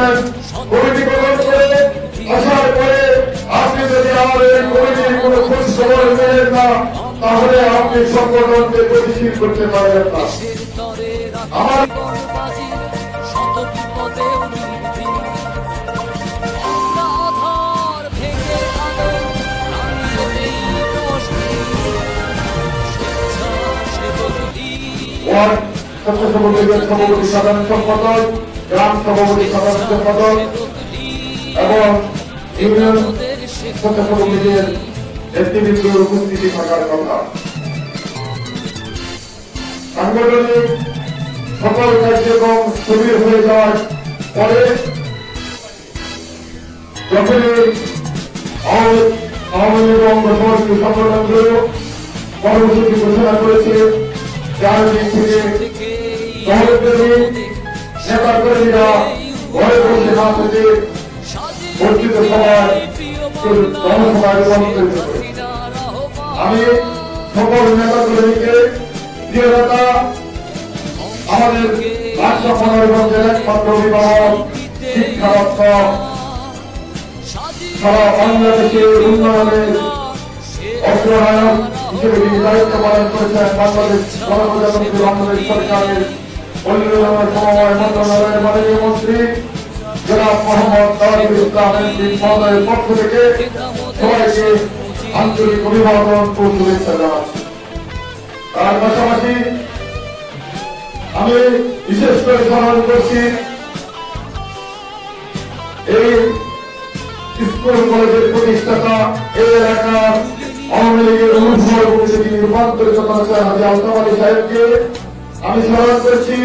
করেছেন, কমিটি গঠন করে আসার পরে আপনি যদি আমার এই কমিটির কোন খোঁজ খবর নেন না, তাহলে আপনি সংগঠনকে গতিশীল করতে পারবেন না। আমার সভাপতি সাধারণ সম্পাদক, গ্রাম সভাপতি সাধারণ সম্পাদক এবং ইউনিয়ন সভাপতিদের নেতৃবৃন্দের উপস্থিতি থাকার কথা। সাংগঠনিক সকল কার্যক্রম স্থবির হয়ে যাওয়ার পরে যখনই আওয়ামী লীগ অঙ্গ সমাজী সংগঠনগুলো কর্মসূচি ঘোষণা করেছে, যার দিক থেকে দলপ্রেমী নেতাকর্মীরা ঘরে বসে না থেকে বর্ধিত সভায় জনসভায় রূপান্তরিত করে। আমি সকল নেতাকর্মীকে প্রিয় নেতা, আমাদের রাষ্ট্র মনোরঞ্জনের একমাত্র অভিভাবক, শিক্ষারত্ন, সারা বাংলাদেশের উন্নয়নের অগ্রনায়ক হিসেবে তিনি দায়িত্ব পালন করেছেন বাংলাদেশ গণপ্রজাতন্ত্রী বাংলাদেশ সরকারের পল্লী সমবায় মন্ত্রণালয়ের মাননীয় মন্ত্রী জনাব মোহাম্মদ তাজুল ইসলাম মহোদয়ের পক্ষ থেকে সবাইকে আন্তরিক অভিবাদন ও শুভেচ্ছা জানাচ্ছি। তার পাশাপাশি আমি বিশেষ করে স্মরণ করছি এই স্কুল কলেজের প্রতিষ্ঠাতা, এই এলাকার আওয়ামী লীগের অনুভূতি তিনি রূপান্তরিত করেছেন হাজী আলতাফ আলী সাহেবকে আমি স্মরণ করছি।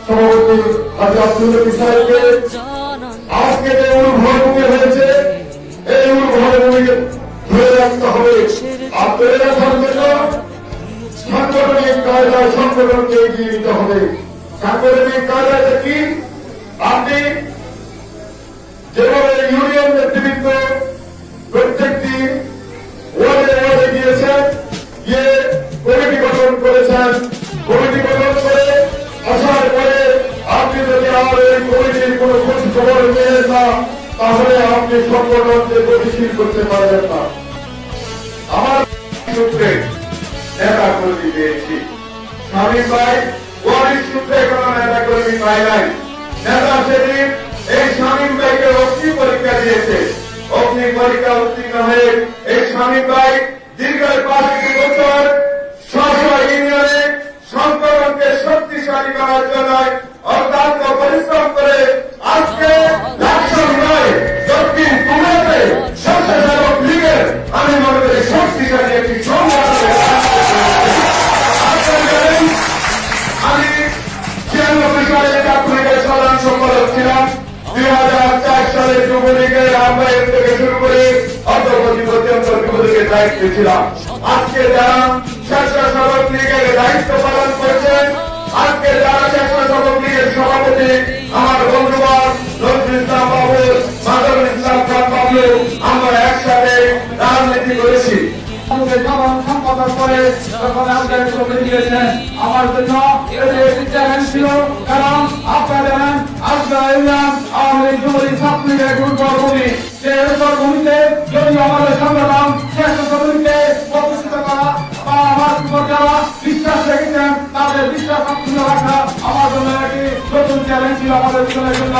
সভাপতি হাজী আব্দুল লতিফ সাহেবকে আজকে যে অনুভূতি হয়েছে, এই অনুভূতিকে ধরে রাখতে হবে। আর ধরে রাখার জন্য সাংগঠনিক কায়দায় সংগঠনকে এগিয়ে নিতে হবে। সাংগঠনিক কায়দাটা কি? আপনি যেভাবে ইউনিয়ন নেতৃবৃন্দ প্রত্যেকটি ওয়ার্ডে ওয়ার্ডে গিয়েছেন, গিয়ে কমিটি গঠন করেছেন, কমিটি গঠন করে আসার পরে আপনি যদি আমার এই কমিটির কোন খোঁজ খবর নেন না, তাহলে আপনি সংগঠনকে গতিশীল করতে পারবেন না। আমার সূত্রে নেতা কর্মী পেয়েছি, স্বামীর ভাই ওয়ারির সূত্রে কোন নেতা কর্মী পাই নাই। নেতা সেদিন এই স্বামীর ভাইকে অগ্নি পরীক্ষা দিয়েছে, অগ্নি পরীক্ষা উত্তীর্ণ হয়ে এই স্বামীর ভাই দীর্ঘ 5 বছর স্ব ইউনিয়নে সংগঠনকে শক্তিশালী করার জন্য অত্যন্ত পরিশ্রম করে আজকে দক্ষিণ পূর্বে স্বেচ্ছাসেবক লীগের আমি মনে করি শক্তিশালী একটি সংগঠন। আমি 96 সালে ছাত্রলীগের সাধারণ সম্পাদক ছিলাম, 2004 সালে যুবলীগের আহ্বায়ক থেকে শুরু করে অগ্রগতি পর্যন্ত যুবলীগের দায়িত্বে ছিলাম। আজকে যারা স্বেচ্ছাসেবক লীগের দায়িত্ব পালন করেছেন, আজকে যারা স্বেচ্ছাসেবক লীগের সভাপতি আমার বন্ধুবান নজরুল ইসলাম বাবু, মাদুল ইসলাম খান বাবু, আমরা একসাথে রাজনীতি করেছি। সম্পাদন করে যখন আপনারা দিয়েছেন আমার জন্য একটি চ্যালেঞ্জ ছিল, কারণ আপনারা জানেন আপনারা আওয়ামী লীগ যুবলীগ ছাত্রলীগের দুর্বল ভূমি, সেই দুর্বল ভূমিতে যদি আমাদের সংগঠন স্বেচ্ছাসেবককে প্রতিষ্ঠিত করা বা আমার যারা বিশ্বাস রেখেছেন তাদের বিশ্বাস অক্ষুণ্ণ রাখা আমার জন্য একটি নতুন চ্যালেঞ্জ ছিল আমাদের জীবনের জন্য।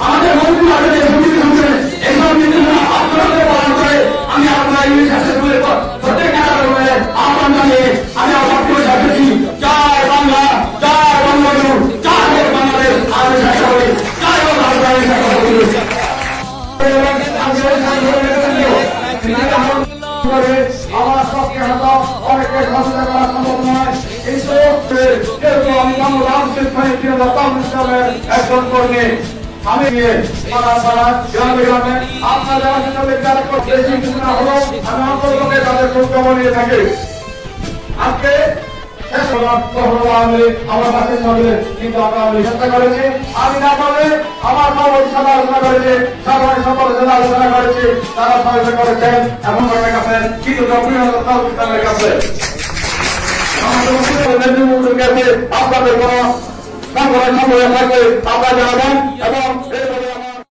আমাদের মন্ত্রী আমি আপনার প্রত্যেক আমার নামে আমি আমার জয় বাংলা, জয় বঙ্গবন্ধু, জয় বাংলাদেশ, আমি চেষ্টা করি জয় আমার পক্ষে হয়তো অনেকে সচেতন করা সম্ভব নয়, কিন্তু যেহেতু আমি বাংলাদেশের একজন কর্মী, আমি গ্রামে গ্রামে আপনারা আমি অন্তর্গত তাদের খোঁজখবর নিয়ে থাকি। আজকে আমার কাছে চলে, কিন্তু আমরা চেষ্টা করেছি। আমি না পারলে আমার সভাপতি সাথে আলোচনা করেছি, সাধারণ সম্পাদকের সাথে আলোচনা করেছি, তারা সহায়তা করেছেন এবং আমার কাছে কিন্তু ইসলামের কাছে আমাদের নেতৃবৃন্দের কাছে আপনাদের কোন সংগঠন সম্পর্কে থাকলে আপনারা জানাবেন এবং